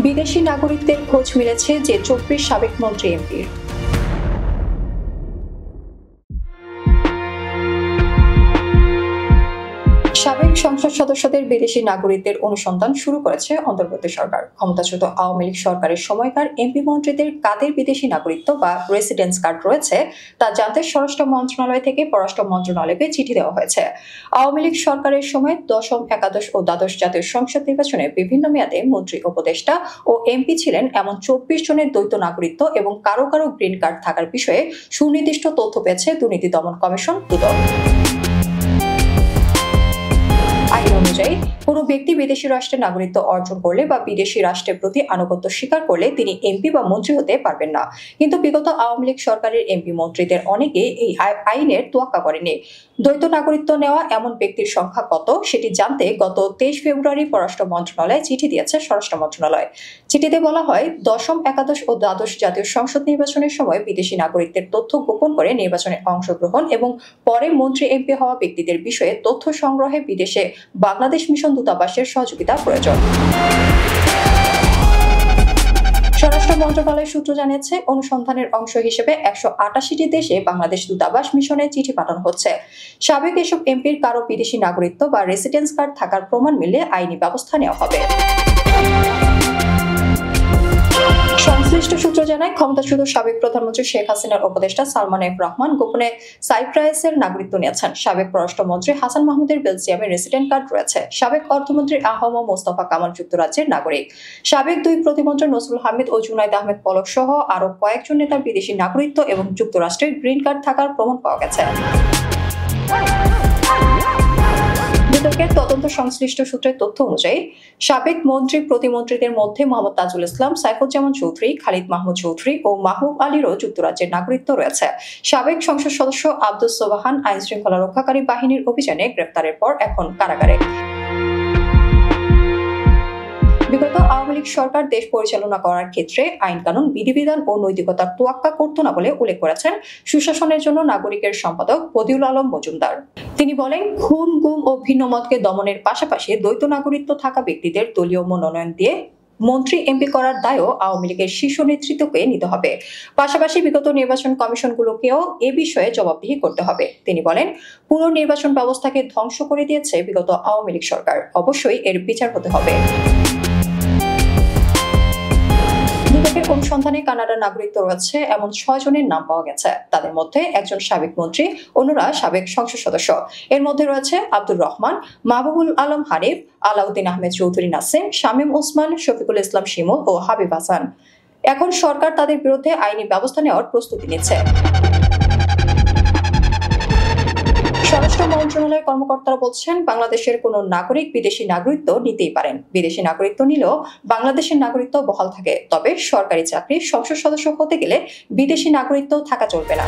বিদেশি নাগরিকদের খোঁজ মিলেছে যে 24 সাবেক মন্ত্রী এমপির। সাবেক সংসদ সদস্যদের বিদেশি নাগরিকদের অনুসন্ধান শুরু করেছে অন্তর্বর্তী সরকার। ক্ষমতাচ্যুত আওয়ামী লীগ সরকারের সময়কার এমপি মন্ত্রীদের কাদের বিদেশি নাগরিকত্ব বা রেসিডেন্স কার্ড রয়েছে তা জানতে স্বরাষ্ট্র মন্ত্রণালয় থেকে পররাষ্ট্র মন্ত্রণালয়কে চিঠি দেওয়া হয়েছে। আওয়ামী লীগ সরকারের সময় দশম, একাদশ ও দ্বাদশ জাতীয় সংসদ নির্বাচনে বিভিন্ন মেয়াদে মন্ত্রী, উপদেষ্টা ও এমপি ছিলেন এমন 24 জনের দ্বৈত নাগরিকত্ব এবং কারো কারো গ্রিন কার্ড থাকার বিষয়ে সুনির্দিষ্ট তথ্য পেয়েছে দুর্নীতি দমন কমিশন দুদক। আইন অনুযায়ী কোনো ব্যক্তি বিদেশি রাষ্ট্রের নাগরিকত্ব অর্জন করলে বা বিদেশি রাষ্ট্রের প্রতি আনুগত্য স্বীকার করলে তিনি এমপি বা মন্ত্রী হতে পারবেন না। কিন্তু বিগত আওয়ামী লীগ সরকারের এমপি মন্ত্রীদের অনেকে এই আইনের তোয়াক্কা করেনি। দ্বৈত নাগরিকত্ব নেওয়া এমন ব্যক্তির সংখ্যা কত সেটি জানতে গত 23 ফেব্রুয়ারি পররাষ্ট্র মন্ত্রণালয়ে চিঠি দিয়েছে স্বরাষ্ট্র মন্ত্রণালয়। চিঠিতে বলা হয়, দশম, একাদশ ও দ্বাদশ জাতীয় সংসদ নির্বাচনের সময় বিদেশি নাগরিকদের তথ্য গোপন করে নির্বাচনে অংশগ্রহণ এবং পরে মন্ত্রী, এমপি হওয়া ব্যক্তিদের বিষয়ে তথ্য সংগ্রহে বিদেশে বাংলাদেশ মিশন দূতাবাসের সহযোগিতা প্রয়োজন। স্বরাষ্ট্র মন্ত্রণালয় সূত্র জানিয়েছে, অনুসন্ধানের অংশ হিসেবে 188টি দেশে বাংলাদেশ দূতাবাস মিশনে চিঠি পাঠানো হচ্ছে। সাবেক এসব এমপির কারো বিদেশি নাগরিকত্ব বা রেসিডেন্স কার্ড থাকার প্রমাণ মিললে আইনি ব্যবস্থা নেওয়া হবে। সংশ্লিষ্ট সূত্র জানায়, ক্ষমতাচ্যুত সাবেক প্রধানমন্ত্রী শেখ হাসিনার উপদেষ্টা সালমান এফ রহমান গোপনে সাইপ্রাসের নাগরিকত্ব নিয়েছেন। সাবেক পররাষ্ট্রমন্ত্রী হাসান মাহমুদের বেলজিয়ামের রেসিডেন্ট কার্ড রয়েছে। সাবেক অর্থমন্ত্রী আহম মোস্তফা কামাল যুক্তরাজ্যের নাগরিক। সাবেক দুই প্রতিমন্ত্রী নসরুল হামিদ ও জুনাইদ আহমেদ পলক সহ আরো কয়েকজন নেতার বিদেশি নাগরিকত্ব এবং যুক্তরাষ্ট্রের গ্রিন কার্ড থাকার প্রমাণ পাওয়া গেছে। দুদকের তদন্ত সংশ্লিষ্ট সূত্রের তথ্য অনুযায়ী সাবেক মন্ত্রী, প্রতিমন্ত্রীদের মধ্যে মোহাম্মদ তাজুল ইসলাম, সাইফুজ্জামান চৌধুরী, খালিদ মাহমুদ চৌধুরী ও মাহবুব আলীরও যুক্তরাজ্যের নাগরিকত্ব রয়েছে। সাবেক সংসদ সদস্য আব্দুস সোবাহান আইন শৃঙ্খলা রক্ষাকারী বাহিনীর অভিযানে গ্রেপ্তারের পর এখন কারাগারে। বিগত আওয়ামী লীগ সরকার দেশ পরিচালনা করার ক্ষেত্রে আইন কানুন, বিধিবিধান ও নৈতিকতার তোয়াক্কা করত না বলে উল্লেখ করেছেন সুশাসনের জন্য নাগরিকের সম্পাদক বদিউল আলম মজুমদার। তিনি বলেন, খুন, গুম ও ভিন্ন মতকে দমনের পাশাপাশি দ্বৈত নাগরিকত্ব থাকা ব্যক্তিদের দলীয় মনোনয়ন দিয়ে মন্ত্রী, এমপি করার দায়ও আওয়ামী লীগের শীর্ষ নেতৃত্বকে নিতে হবে। পাশাপাশি বিগত নির্বাচন কমিশনগুলোকেও এ বিষয়ে জবাবদিহি করতে হবে। তিনি বলেন, পুরো নির্বাচন ব্যবস্থাকে ধ্বংস করে দিয়েছে বিগত আওয়ামী লীগ সরকার, অবশ্যই এর বিচার হতে হবে। দুদকের অনুসন্ধানে কানাডার নাগরিকত্ব রয়েছে এমন 6 জনের নাম পাওয়া গেছে। তাদের মধ্যে একজন সাবেক মন্ত্রী, অন্যরা সাবেক সংসদ সদস্য। এর মধ্যে রয়েছে আব্দুর রহমান, মাহবুবুল আলম হানিফ, আলাউদ্দিন আহমেদ চৌধুরী নাসিম, শামীম ওসমান, শফিকুল ইসলাম শিমুল ও হাবিব হাসান। এখন সরকার তাদের বিরুদ্ধে আইনি ব্যবস্থা নেওয়ার প্রস্তুতি নিচ্ছে। স্বরাষ্ট্র মন্ত্রণালয়ের কর্মকর্তারা বলছেন, বাংলাদেশের কোন নাগরিক বিদেশি নাগরিকত্ব নিতেই পারেন। বিদেশি নাগরিকত্ব নিলেও বাংলাদেশের নাগরিকত্ব বহাল থাকে। তবে সরকারি চাকরি, সংসদ সদস্য হতে গেলে বিদেশি নাগরিকত্ব থাকা চলবে না।